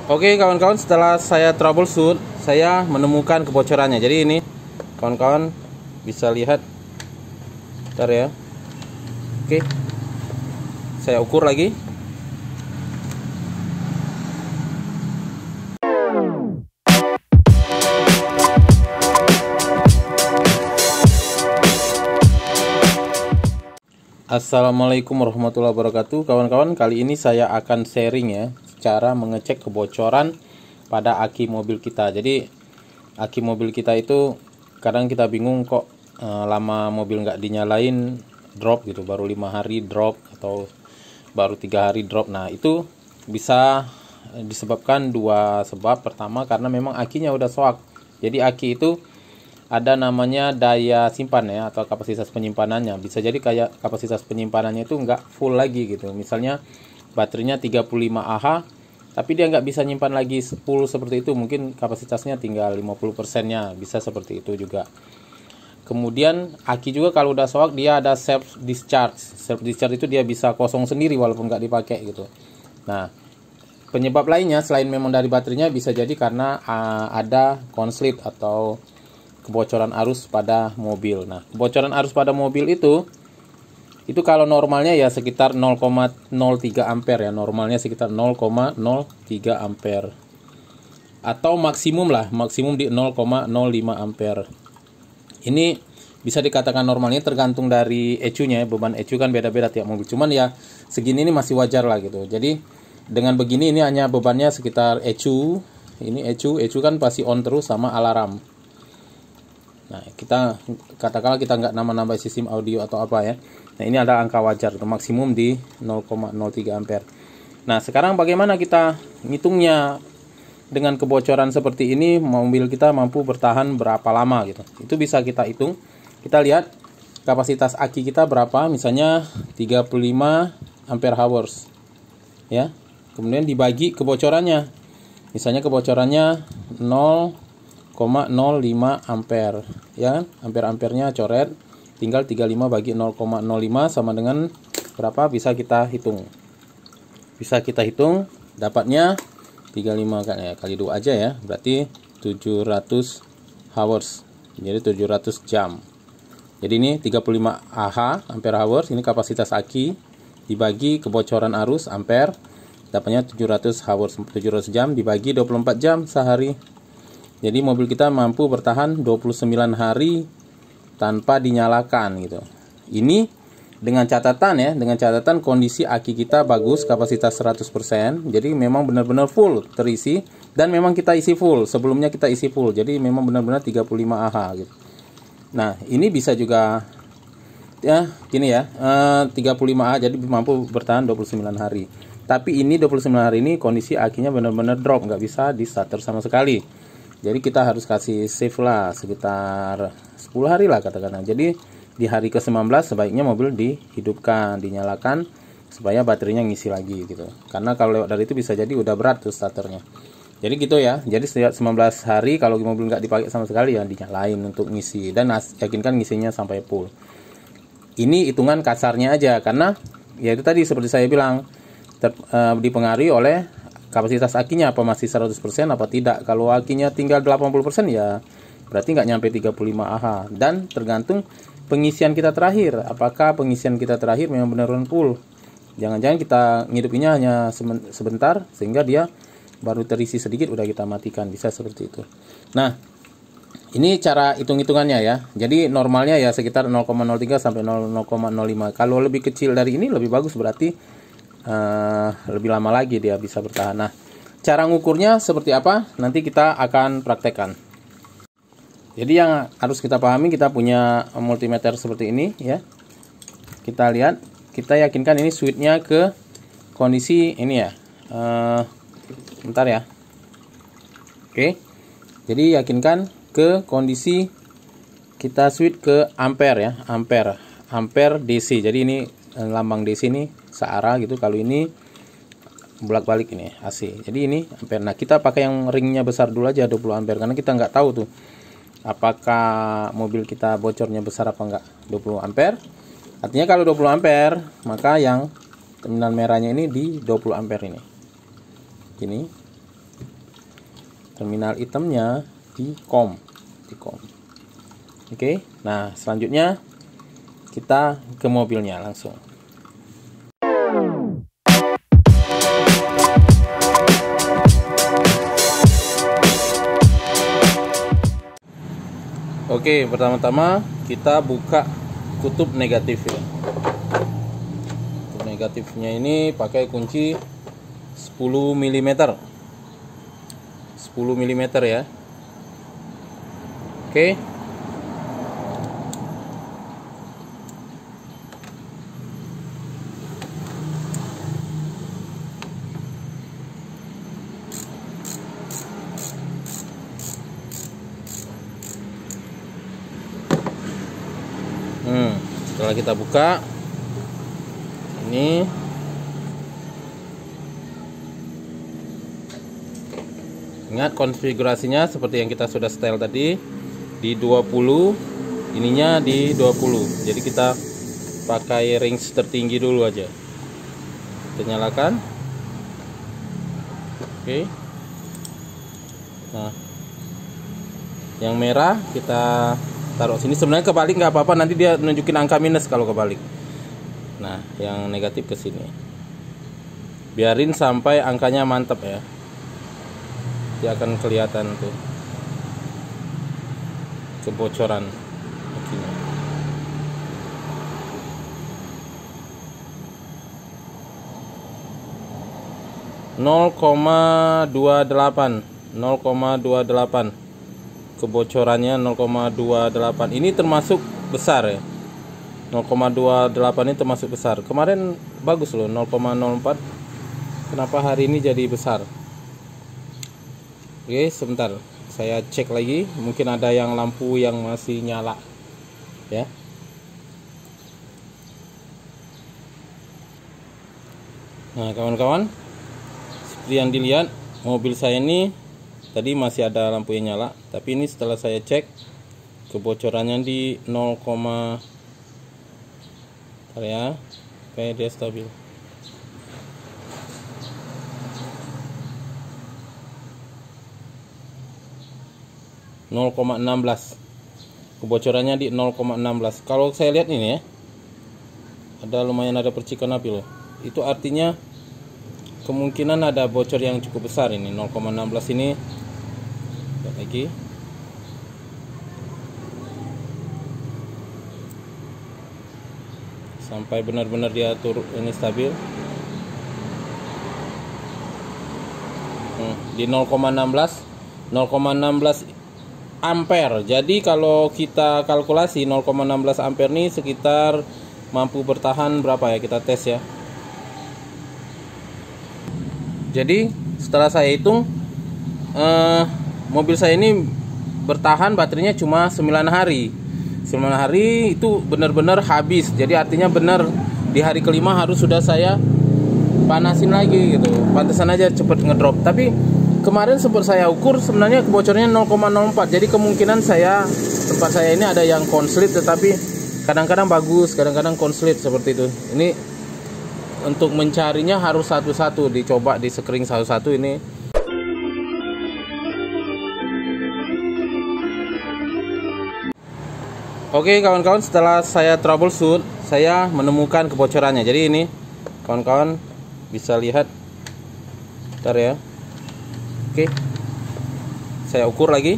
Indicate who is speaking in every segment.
Speaker 1: Oke kawan-kawan, setelah saya troubleshoot, saya menemukan kebocorannya. Jadi ini kawan-kawan bisa lihat. Bentar ya. Oke, saya ukur lagi. Assalamualaikum warahmatullahi wabarakatuh. Kawan-kawan, kali ini saya akan sharing ya cara mengecek kebocoran pada aki mobil kita. Jadi aki mobil kita itu kadang kita bingung kok lama mobil nggak dinyalain drop gitu, baru 5 hari drop atau baru 3 hari drop. Nah itu bisa disebabkan dua sebab. Pertama karena memang akinya udah soak. Jadi aki itu ada namanya daya simpan ya, atau kapasitas penyimpanannya. Bisa jadi kayak kapasitas penyimpanannya itu nggak full lagi gitu. Misalnya baterainya 35 Ah, tapi dia nggak bisa nyimpan lagi 10 seperti itu. Mungkin kapasitasnya tinggal 50%-nya, bisa seperti itu juga. Kemudian aki juga kalau udah soak dia ada self discharge. Self discharge itu dia bisa kosong sendiri walaupun nggak dipakai gitu. Nah, penyebab lainnya selain memang dari baterainya bisa jadi karena ada konslet atau kebocoran arus pada mobil. Nah, kebocoran arus pada mobil itu kalau normalnya ya sekitar 0,03 ampere ya, normalnya sekitar 0,03 ampere. Atau maksimum di 0,05 ampere. Ini bisa dikatakan normalnya, tergantung dari ECU-nya, beban ECU kan beda-beda tiap mobil. Cuman ya segini ini masih wajar lah gitu. Jadi dengan begini ini hanya bebannya sekitar ECU. Ini ECU kan pasti on terus sama alarm. Nah, kita katakanlah kita nggak nambah sistem audio atau apa ya. Nah, ini ada angka wajar, maksimum di 0,03 ampere. Nah, sekarang bagaimana kita ngitungnya? Dengan kebocoran seperti ini, mobil kita mampu bertahan berapa lama gitu. Itu bisa kita hitung. Kita lihat kapasitas aki kita berapa, misalnya 35 ampere hours. Ya. Kemudian dibagi kebocorannya. Misalnya kebocorannya 0,05 ampere, ya kan? Ampere-ampernya coret, tinggal 35 bagi 0,05 sama dengan berapa, bisa kita hitung. Dapatnya 35 kali 2 aja ya, berarti 700 hours. Jadi 700 jam. Jadi ini 35 Ah, ampere hours, ini kapasitas aki dibagi kebocoran arus ampere, dapatnya 700 hours. 700 jam dibagi 24 jam sehari. Jadi mobil kita mampu bertahan 29 hari tanpa dinyalakan gitu. Ini dengan catatan kondisi aki kita bagus, kapasitas 100%. Jadi memang benar-benar full terisi, dan memang kita isi full. Sebelumnya kita isi full. Jadi memang benar-benar 35 Ah gitu. Nah, ini bisa juga ya gini ya, 35 Ah jadi mampu bertahan 29 hari. Tapi ini 29 hari ini kondisi akinya benar-benar drop, nggak bisa di starter sama sekali. Jadi kita harus kasih save lah sekitar 10 hari lah katakanlah. Jadi di hari ke-19 sebaiknya mobil dihidupkan, dinyalakan supaya baterainya ngisi lagi gitu. Karena kalau lewat dari itu bisa jadi udah berat tuh starternya. Jadi gitu ya. Jadi setiap 19 hari kalau mobil nggak dipakai sama sekali ya dinyalain untuk ngisi, dan yakinkan ngisinya sampai full. Ini hitungan kasarnya aja, karena ya itu tadi seperti saya bilang dipengaruhi oleh kapasitas akinya, apa masih 100% apa tidak. Kalau akinya tinggal 80% ya berarti nggak nyampe 35 Ah. Dan tergantung pengisian kita terakhir, apakah pengisian kita terakhir memang benar-benar full. Jangan-jangan kita ngidupinnya hanya sebentar sehingga dia baru terisi sedikit udah kita matikan, bisa seperti itu. Nah, ini cara hitung-hitungannya ya. Jadi normalnya ya sekitar 0,03 sampai 0,05. Kalau lebih kecil dari ini lebih bagus, berarti lebih lama lagi dia bisa bertahan. Nah, cara ngukurnya seperti apa? Nanti kita akan praktekkan. Jadi yang harus kita pahami, kita punya multimeter seperti ini ya. Kita lihat, kita yakinkan ini switch-nya ke kondisi ini ya. Bentar ya. Oke. Jadi yakinkan ke kondisi kita switch ke ampere ya, ampere DC. Jadi ini lambang DC ini searah gitu. Kalau ini bolak-balik ini AC. Jadi ini ampere. Nah, kita pakai yang ringnya besar dulu aja, 20 ampere, karena kita nggak tahu tuh apakah mobil kita bocornya besar apa enggak. 20 ampere. Artinya kalau 20 ampere, maka yang terminal merahnya ini di 20 ampere ini. Gini. terminal hitamnya di COM. Oke, nah selanjutnya kita ke mobilnya langsung. Oke, pertama-tama kita buka kutub negatif ya. Kutub negatifnya ini pakai kunci 10 mm. 10 mm ya. Oke. Setelah kita buka, ini ingat konfigurasinya seperti yang kita sudah setel tadi, di 20, ininya di 20. Jadi kita pakai range tertinggi dulu aja. Kita nyalakan. Oke. Nah, yang merah kita taruh sini. Sebenarnya kebalik nggak apa-apa, nanti dia nunjukin angka minus kalau kebalik. Nah, yang negatif ke sini. Biarin sampai angkanya mantap ya. Dia akan kelihatan tuh kebocoran akinya. .28 kebocorannya 0,28. Ini termasuk besar ya. 0,28 ini termasuk besar. Kemarin bagus loh 0,04. Kenapa hari ini jadi besar? Oke, sebentar. Saya cek lagi. Mungkin ada yang lampu yang masih nyala ya. Nah, kawan-kawan, seperti yang dilihat, mobil saya ini tadi masih ada lampu yang nyala, tapi ini setelah saya cek kebocorannya di 0, ya, kayak dia stabil. Kebocorannya di 0,16. Kalau saya lihat ini ya, ada percikan api loh. Itu artinya kemungkinan ada bocor yang cukup besar ini. 0,16 ini. Lihat lagi. Sampai benar-benar dia turun ini stabil. Di 0,16 ampere. Jadi kalau kita kalkulasi 0,16 ampere ini sekitar mampu bertahan berapa ya, kita tes ya. Jadi setelah saya hitung, mobil saya ini bertahan baterainya cuma 9 hari. 9 hari itu benar-benar habis. Jadi artinya benar di hari kelima harus sudah saya panasin lagi gitu. Pantesan aja cepet ngedrop. Tapi kemarin sempat saya ukur, sebenarnya kebocorannya 0,04. Jadi kemungkinan tempat saya ini ada yang konslet, tetapi kadang-kadang bagus, kadang-kadang konslet seperti itu. Ini untuk mencarinya harus satu-satu, dicoba di screen satu-satu ini. Oke kawan-kawan, setelah saya troubleshoot, saya menemukan kebocorannya. Jadi ini kawan-kawan bisa lihat. Bentar ya. Oke, saya ukur lagi.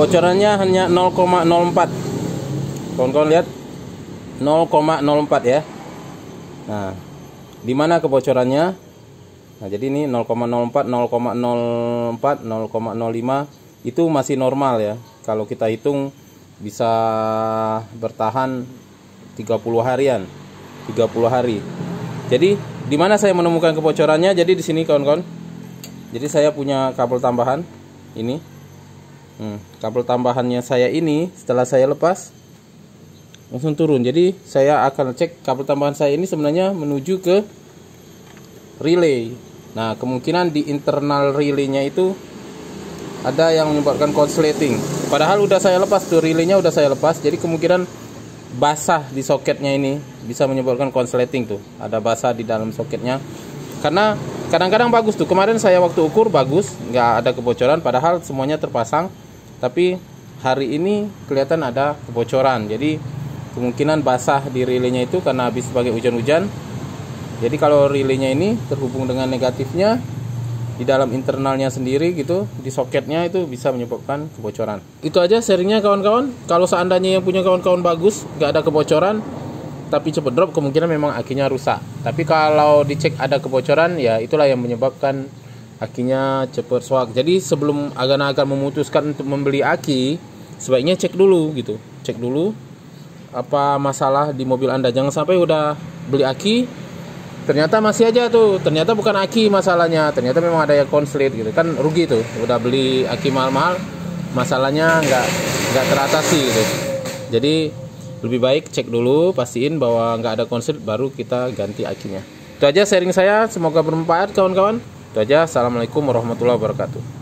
Speaker 1: Kebocorannya hanya 0,04. Kawan-kawan lihat 0,04 ya. Nah, di mana kebocorannya? Nah, jadi ini 0,04, 0,04, 0,05 itu masih normal ya. Kalau kita hitung bisa bertahan 30 harian. 30 hari. Jadi di mana saya menemukan kebocorannya? Jadi di sini kawan-kawan. Jadi saya punya kabel tambahan ini. Kabel tambahannya saya ini setelah saya lepas langsung turun. Jadi saya akan cek kabel tambahan saya ini sebenarnya menuju ke relay. Nah, kemungkinan di internal relaynya itu ada yang menyebabkan konsleting. Padahal udah saya lepas tuh, relaynya udah saya lepas. Jadi kemungkinan basah di soketnya ini bisa menyebabkan konsleting tuh. Ada basah di dalam soketnya. Karena kadang-kadang bagus tuh. Kemarin saya waktu ukur bagus, nggak ada kebocoran. Padahal semuanya terpasang. Tapi hari ini kelihatan ada kebocoran. Jadi kemungkinan basah di relaynya itu karena habis sebagai hujan-hujan. Jadi kalau relaynya ini terhubung dengan negatifnya di dalam internalnya sendiri gitu, di soketnya itu bisa menyebabkan kebocoran. Itu aja sharingnya kawan-kawan. Kalau seandainya yang punya kawan-kawan bagus, nggak ada kebocoran, tapi cepet drop, kemungkinan memang akinya rusak. Tapi kalau dicek ada kebocoran, ya itulah yang menyebabkan akinya cepet swak. Jadi sebelum akan memutuskan untuk membeli aki, sebaiknya cek dulu gitu. Cek dulu apa masalah di mobil Anda. Jangan sampai udah beli aki, ternyata masih aja tuh, ternyata bukan aki masalahnya, ternyata memang ada yang konslet gitu, kan rugi tuh. Udah beli aki mahal-mahal, masalahnya nggak teratasi gitu. Jadi lebih baik cek dulu, pastiin bahwa nggak ada konslet, baru kita ganti akinya. Itu aja sharing saya, semoga bermanfaat kawan-kawan. Itu aja, assalamualaikum warahmatullahi wabarakatuh.